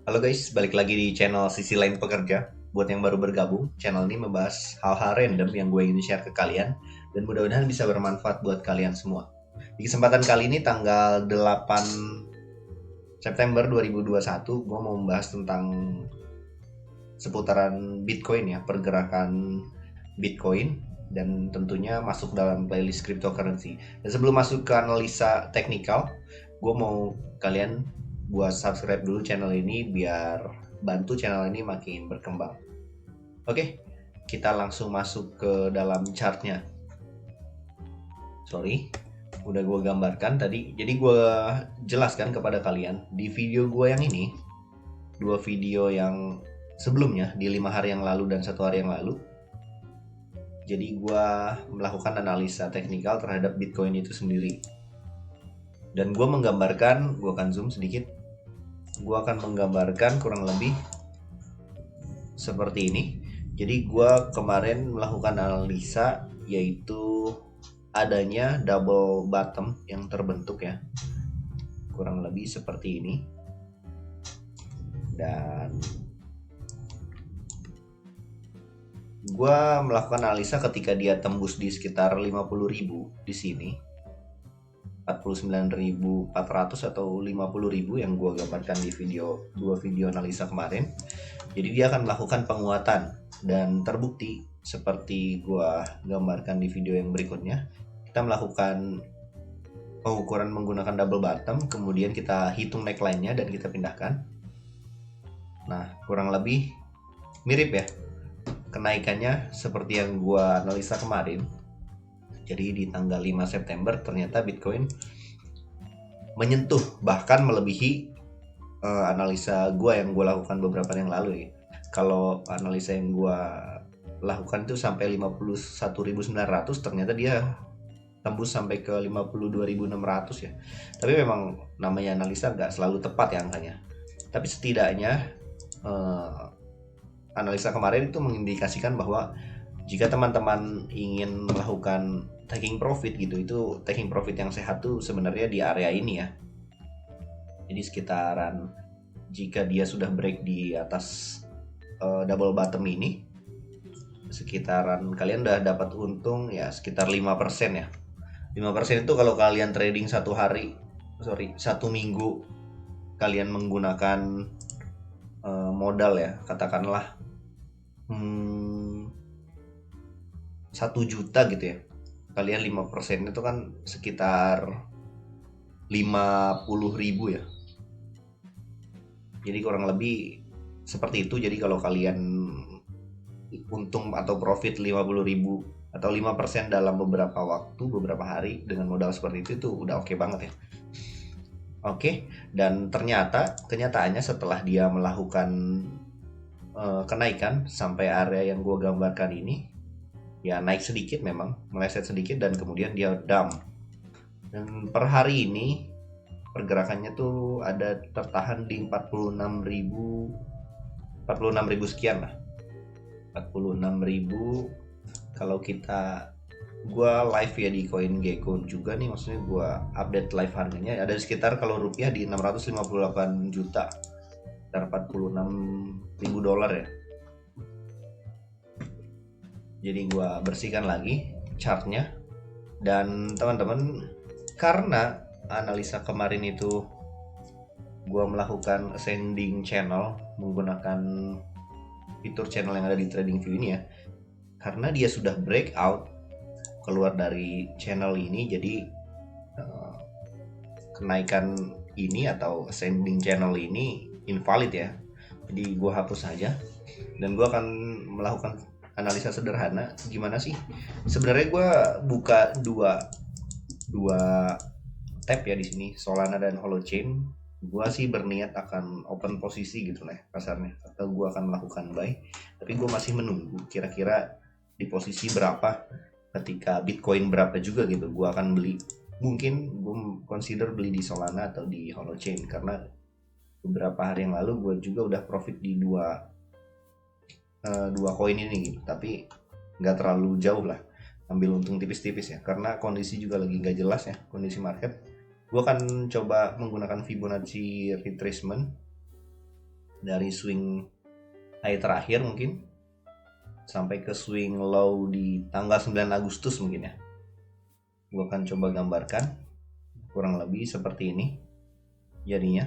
Halo guys, balik lagi di channel Sisi Lain Pekerja. Buat yang baru bergabung, channel ini membahas hal-hal random yang gue ingin share ke kalian dan mudah-mudahan bisa bermanfaat buat kalian semua. Di kesempatan kali ini tanggal 8 September 2021, gue mau membahas tentang seputaran Bitcoin ya, pergerakan Bitcoin dan tentunya masuk dalam playlist cryptocurrency. Dan sebelum masuk ke analisa teknikal, gue mau kalian buat subscribe dulu channel ini biar bantu channel ini makin berkembang. Oke, kita langsung masuk ke dalam chartnya. Sorry, udah gue gambarkan tadi. Jadi gue jelaskan kepada kalian di video gue yang ini, dua video yang sebelumnya di 5 hari yang lalu dan 1 hari yang lalu. Jadi gue melakukan analisa teknikal terhadap Bitcoin itu sendiri. Dan gue menggambarkan, gue akan zoom sedikit. Gue akan menggambarkan kurang lebih seperti ini. Jadi gue kemarin melakukan analisa yaitu adanya double bottom yang terbentuk ya. Kurang lebih seperti ini. Dan gue melakukan analisa ketika dia tembus di sekitar 50.000 di sini. 49.400 atau 50.000 yang gue gambarkan di dua video analisa kemarin. Jadi dia akan melakukan penguatan dan terbukti seperti gue gambarkan di video yang berikutnya. Kita melakukan pengukuran menggunakan double bottom, kemudian kita hitung neckline-nya dan kita pindahkan. Nah, kurang lebih mirip ya kenaikannya seperti yang gue analisa kemarin. Jadi di tanggal 5 September ternyata Bitcoin menyentuh bahkan melebihi analisa gue yang gue lakukan beberapa hari yang lalu ya. Kalau analisa yang gue lakukan itu sampai 51.900, ternyata dia tembus sampai ke 52.600 ya. Tapi memang namanya analisa nggak selalu tepat ya angkanya. Tapi setidaknya analisa kemarin itu mengindikasikan bahwa jika teman-teman ingin melakukan taking profit gitu, itu taking profit yang sehat tuh sebenarnya di area ini ya. Jadi sekitaran jika dia sudah break di atas double bottom ini, sekitaran kalian udah dapat untung ya sekitar 5% ya. 5% itu kalau kalian trading satu minggu kalian menggunakan modal ya, katakanlah 1 juta gitu ya, kalian 5% itu kan sekitar 50.000 ya. Jadi kurang lebih seperti itu. Jadi kalau kalian untung atau profit 50.000 atau 5% dalam beberapa waktu, beberapa hari dengan modal seperti itu udah oke banget ya. Oke, dan ternyata kenyataannya setelah dia melakukan kenaikan sampai area yang gue gambarkan ini, ya naik sedikit memang, meleset sedikit dan kemudian dia dump. Dan per hari ini pergerakannya tuh ada tertahan di 46.000 sekian lah. 46.000 kalau gue live ya di CoinGecko juga nih, maksudnya gue update live harganya ada sekitar kalau rupiah di 658 juta, sekitar 46.000 dolar ya. Jadi gue bersihkan lagi chartnya. Dan teman-teman, karena analisa kemarin itu gue melakukan ascending channel menggunakan fitur channel yang ada di TradingView ini ya, karena dia sudah breakout keluar dari channel ini, jadi kenaikan ini atau ascending channel ini invalid ya. Jadi gue hapus saja dan gue akan melakukan analisa sederhana. Gimana sih sebenarnya gue buka dua tab ya di sini, Solana dan Holochain. Gue sih berniat akan open posisi gitu lah kasarnya, atau gue akan melakukan buy, tapi gue masih menunggu kira-kira di posisi berapa, ketika Bitcoin berapa juga gitu gue akan beli. Mungkin gue consider beli di Solana atau di Holochain, karena beberapa hari yang lalu gue juga udah profit di dua koin ini gitu. Tapi nggak terlalu jauh lah, ambil untung tipis-tipis ya, karena kondisi juga lagi nggak jelas ya, kondisi market. Gue akan coba menggunakan Fibonacci retracement dari swing high terakhir mungkin sampai ke swing low di tanggal 9 Agustus mungkin ya. Gue akan coba gambarkan kurang lebih seperti ini jadinya.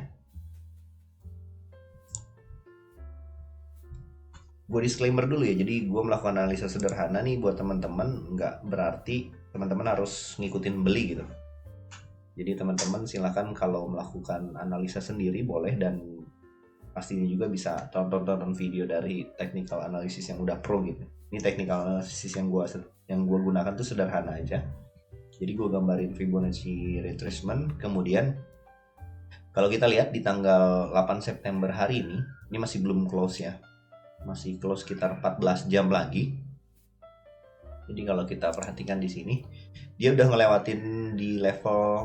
Gue disclaimer dulu ya, jadi gue melakukan analisa sederhana nih buat teman-teman, nggak berarti teman-teman harus ngikutin beli gitu. Jadi teman-teman silakan kalau melakukan analisa sendiri boleh, dan pastinya juga bisa tonton video dari technical analysis yang udah pro gitu. Ini technical analysis yang gue gunakan tuh sederhana aja. Jadi gue gambarin Fibonacci retracement, kemudian kalau kita lihat di tanggal 8 September hari ini masih belum close ya. Masih close sekitar 14 jam lagi. Jadi kalau kita perhatikan di sini, dia udah ngelewatin di level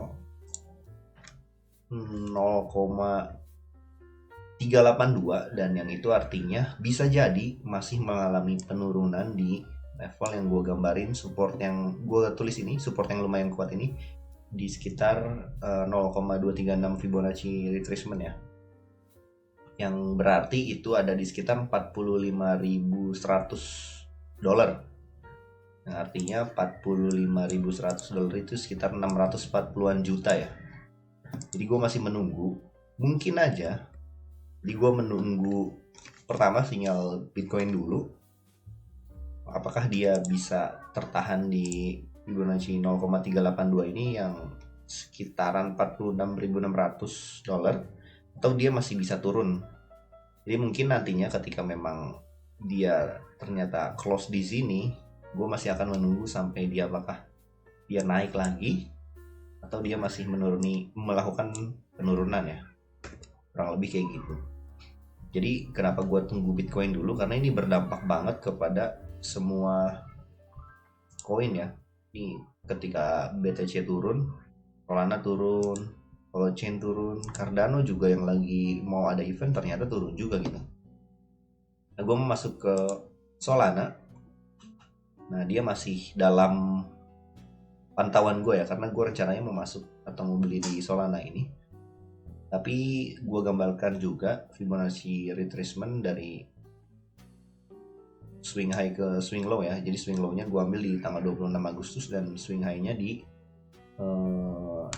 0,382, dan yang itu artinya bisa jadi masih mengalami penurunan di level yang gue gambarin, support yang gue tulis ini, support yang lumayan kuat ini di sekitar 0,236 Fibonacci retracement ya, yang berarti itu ada di sekitar 45.100 dolar, yang artinya 45.100 dolar itu sekitar 640-an juta ya. Jadi gue masih menunggu, mungkin aja. Jadi gue menunggu pertama sinyal Bitcoin dulu, apakah dia bisa tertahan di Fibonacci 0,382 ini yang sekitaran 46.600 dolar, atau dia masih bisa turun. Jadi mungkin nantinya ketika memang dia ternyata close di sini, gue masih akan menunggu sampai dia apakah dia naik lagi atau dia masih melakukan penurunan ya, kurang lebih kayak gitu. Jadi kenapa gue tunggu Bitcoin dulu, karena ini berdampak banget kepada semua koin ya. Ini ketika BTC turun, Solana turun, Holochain turun, Cardano juga yang lagi mau ada event ternyata turun juga gitu. Nah, gue mau masuk ke Solana. Nah, dia masih dalam pantauan gue ya, karena gue rencananya mau masuk atau mau beli di Solana ini. Tapi gue gambarkan juga Fibonacci retracement dari swing high ke swing low ya. Jadi swing low-nya gue ambil di tanggal 26 Agustus dan swing high-nya di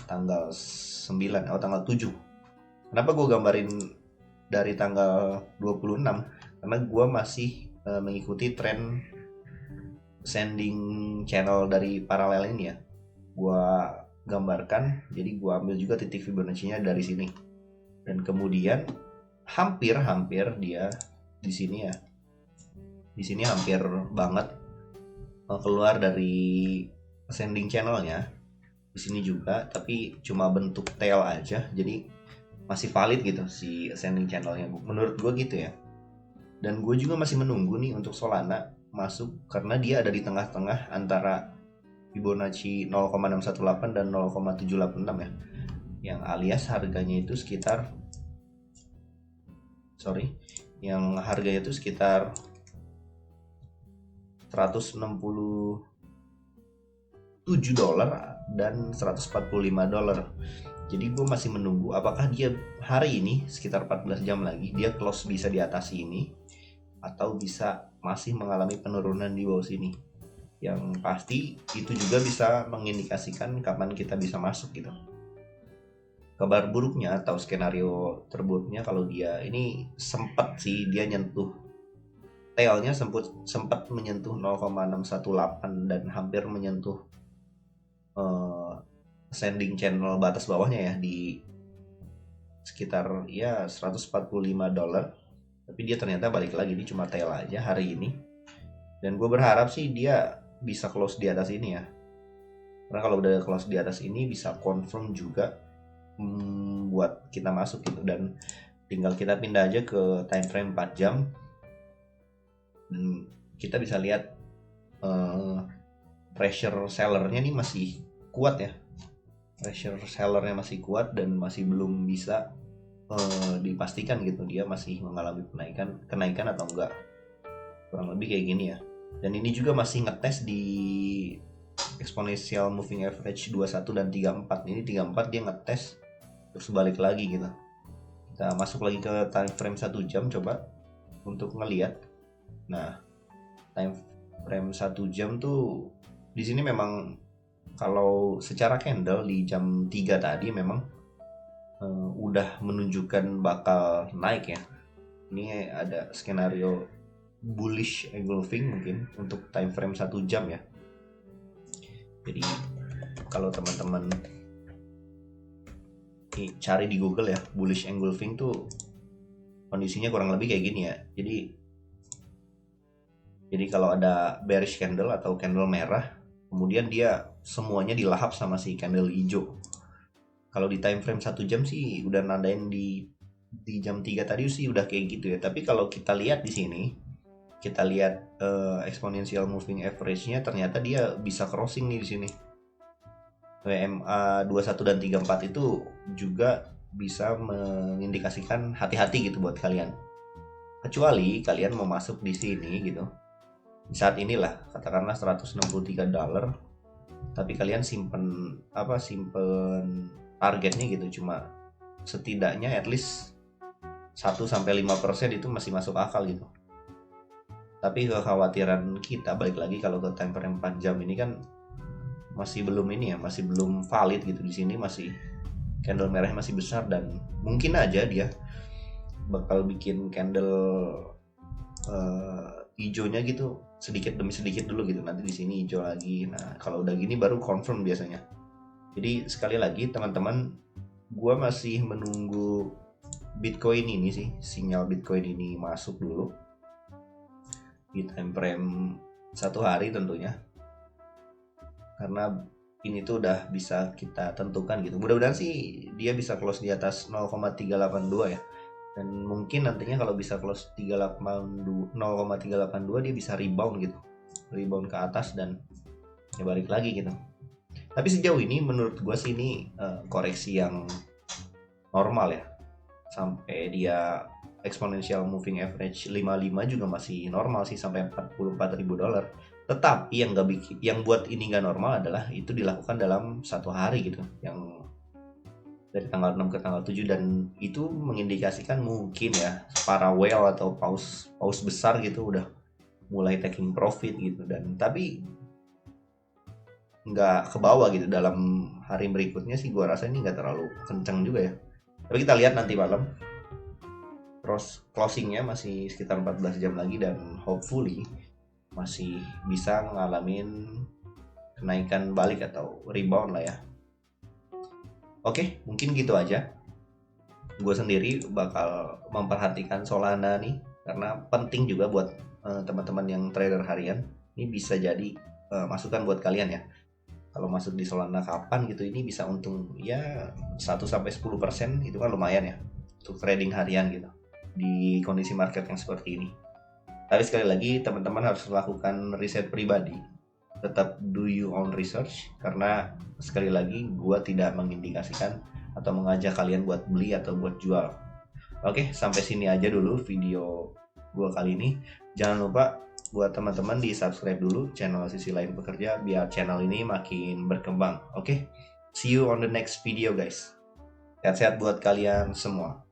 tanggal 9 atau tanggal 7. Kenapa gue gambarin dari tanggal 26? Karena gue masih mengikuti tren ascending channel dari paralel ini ya. Gue gambarkan, jadi gue ambil juga titik Fibonacci-nya dari sini. Dan kemudian hampir dia di sini ya. Di sini hampir banget keluar dari ascending channel-nya. Di sini juga, tapi cuma bentuk tail aja, jadi masih valid gitu si ascending channel-nya menurut gue gitu ya. Dan gue juga masih menunggu nih untuk Solana masuk, karena dia ada di tengah-tengah antara Fibonacci 0,618 dan 0,786 ya, yang alias harganya itu sekitar yang harganya itu sekitar 167 dolar dan 145 dolar. Jadi gue masih menunggu apakah dia hari ini sekitar 14 jam lagi dia close bisa di atas ini, atau bisa masih mengalami penurunan di bawah sini. Yang pasti itu juga bisa mengindikasikan kapan kita bisa masuk gitu. Kabar buruknya atau skenario terburuknya, kalau dia ini sempat sih dia nyentuh tailnya, sempat menyentuh 0,618 dan hampir menyentuh ascending channel batas bawahnya ya di sekitar ya 145 dolar. Tapi dia ternyata balik lagi, ini cuma tail aja hari ini. Dan gue berharap sih dia bisa close di atas ini ya, karena kalau udah close di atas ini bisa confirm juga buat kita masuk gitu. Dan tinggal kita pindah aja ke time frame 4 jam dan kita bisa lihat pressure sellernya nih masih kuat ya. Pressure sellernya masih kuat dan masih belum bisa dipastikan gitu dia masih mengalami kenaikan atau enggak, kurang lebih kayak gini ya. Dan ini juga masih ngetes di exponential moving average 21 dan 34. Ini 34 dia ngetes terus balik lagi gitu. Kita masuk lagi ke time frame 1 jam coba untuk ngelihat. Nah, time frame 1 jam tuh di sini memang kalau secara candle di jam 3 tadi memang udah menunjukkan bakal naik ya. Ini ada skenario bullish engulfing mungkin untuk time frame 1 jam ya. Jadi kalau teman-teman cari di Google ya, bullish engulfing tuh kondisinya kurang lebih kayak gini ya. Jadi kalau ada bearish candle atau candle merah, kemudian dia semuanya dilahap sama si candle hijau. Kalau di time frame 1 jam sih udah nandain di jam 3 tadi sih udah kayak gitu ya. Tapi kalau kita lihat di sini, kita lihat exponential moving average-nya ternyata dia bisa crossing nih di sini. WMA 21 dan 34 itu juga bisa mengindikasikan hati-hati gitu buat kalian. Kecuali kalian mau masuk di sini gitu. Saat inilah katakanlah $163, tapi kalian simpen targetnya gitu cuma setidaknya at least 1-5% itu masih masuk akal gitu. Tapi kekhawatiran kita balik lagi kalau ke time frame 4 jam ini kan masih belum valid gitu. Di sini masih candle merahnya masih besar dan mungkin aja dia bakal bikin candle hijaunya gitu sedikit demi sedikit dulu gitu, nanti di sini hijau lagi. Nah kalau udah gini baru confirm biasanya. Jadi sekali lagi teman-teman, gua masih menunggu Bitcoin ini sih, sinyal Bitcoin ini masuk dulu di time frame 1 hari tentunya, karena ini tuh udah bisa kita tentukan gitu. Mudah-mudahan sih dia bisa close di atas 0,382 ya. Dan mungkin nantinya kalau bisa close 0,382 dia bisa rebound gitu. Rebound ke atas dan ya balik lagi gitu. Tapi sejauh ini menurut gue sih ini koreksi yang normal ya. Sampai dia exponential moving average 55 juga masih normal sih sampai $44.000. Tetapi yang buat ini nggak normal adalah itu dilakukan dalam 1 hari gitu, yang dari tanggal 6 ke tanggal 7, dan itu mengindikasikan mungkin ya para whale atau paus besar gitu udah mulai taking profit gitu, dan tapi nggak ke bawah gitu. Dalam hari berikutnya sih gua rasa ini nggak terlalu kencang juga ya, tapi kita lihat nanti malam. Terus closingnya masih sekitar 14 jam lagi dan hopefully masih bisa ngalamin kenaikan balik atau rebound lah ya. Oke, mungkin gitu aja. Gue sendiri bakal memperhatikan Solana nih, karena penting juga buat teman-teman yang trader harian. Ini bisa jadi masukan buat kalian ya. Kalau masuk di Solana kapan gitu, ini bisa untung ya 1-10%, itu kan lumayan ya untuk trading harian gitu di kondisi market yang seperti ini. Tapi sekali lagi teman-teman harus lakukan riset pribadi. Tetap do your own research, karena sekali lagi gue tidak mengindikasikan atau mengajak kalian buat beli atau buat jual. Oke, sampai sini aja dulu video gue kali ini. Jangan lupa buat teman-teman di subscribe dulu channel Sisi Lain Pekerja biar channel ini makin berkembang. Oke, see you on the next video guys. Sehat-sehat buat kalian semua.